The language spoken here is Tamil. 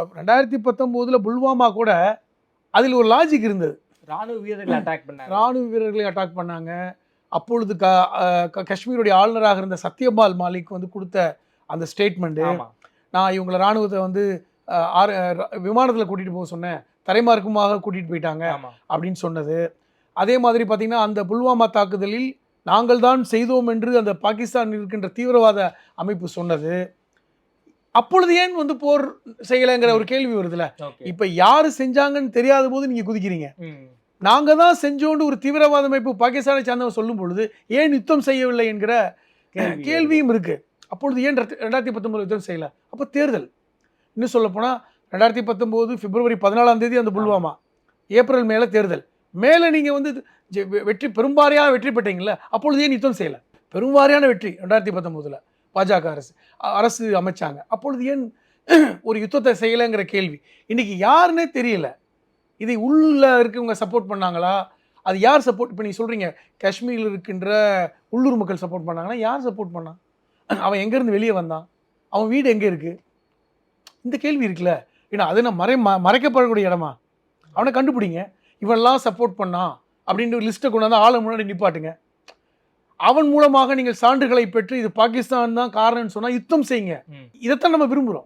2019 புல்வாமா கூட அதில் ஒரு லாஜிக் இருந்தது. ராணுவ வீரர்களை அட்டாக் பண்ணாங்க. ராணுவ வீரர்களை அட்டாக் பண்ணாங்க. அப்பொழுது காஷ்மீருடைய ஆளுநராக இருந்த சத்யபால் மாலிக் வந்து கொடுத்த அந்த ஸ்டேட்மெண்ட்டு, நான் இவங்களை ராணுவத்தை வந்து விமானத்தில் கூட்டிகிட்டு போக சொன்னேன், தரைமார்க்கமாக கூட்டிகிட்டு போயிட்டாங்க அப்படின்னு சொன்னது. அதே மாதிரி பார்த்திங்கன்னா அந்த புல்வாமா தாக்குதலில் நாங்கள் தான் செய்தோம் என்று அந்த பாகிஸ்தான் இருக்கின்ற தீவிரவாத அமைப்பு சொன்னது. அப்பொழுது ஏன் வந்து போர் செய்யலைங்கிற ஒரு கேள்வி வருதுல. இப்போ யார் செஞ்சாங்கன்னு தெரியாத போது நீங்கள் குதிக்கிறீங்க. நாங்கள் தான் செஞ்சோன்னு ஒரு தீவிரவாத அமைப்பு பாகிஸ்தானை சார்ந்தவங்க சொல்லும் பொழுது ஏன் யுத்தம் செய்யவில்லை என்கிற கேள்வியும் இருக்குது. அப்பொழுது ஏன் 2019 யுத்தம் செய்யலை? அப்போ தேர்தல். இன்னும் சொல்லப்போனால் 2019 பிப்ரவரி 14 அந்த புல்வாமா, ஏப்ரல் மேலே தேர்தல். மேலே நீங்கள் வந்து பெரும்பாரியான வெற்றி பெற்றீங்களே, அப்பொழுது ஏன் யுத்தம் செய்யலை? பெரும்பாரியான வெற்றி 2019 பாஜக அரசு அமைச்சாங்க. அப்பொழுது ஏன் ஒரு யுத்தத்தை செய்யலைங்கிற கேள்வி இன்னைக்கு யாருன்னே தெரியல. இதை உள்ள இருக்கவங்க சப்போர்ட் பண்ணாங்களா? அது யார் சப்போர்ட்? இப்போ நீங்கள் சொல்கிறீங்க காஷ்மீரில் இருக்கின்ற உள்ளூர் மக்கள் சப்போர்ட் பண்ணாங்கன்னா, யார் சப்போர்ட் பண்ணான்? அவன் எங்கேருந்து வெளியே வந்தான்? அவன் வீடு எங்கே இருக்குது? இந்த கேள்வி இருக்குல்ல. ஏன்னா அது நான் மறைக்கப்படக்கூடிய இடமா? அவனை கண்டுபிடிங்க. இவன்லாம் சப்போர்ட் பண்ணான் அப்படின்ற ஒரு லிஸ்ட்டை கொண்டு வந்து ஆளை முன்னாடி நிப்பாட்டுங்க. அவன் மூலமாக நீங்கள் சான்றுகளை பெற்று இது பாகிஸ்தான் தான் காரணம்னு சொன்னால் யுத்தம் செய்யுங்க. இதைத்தான் நம்ம விரும்புகிறோம்.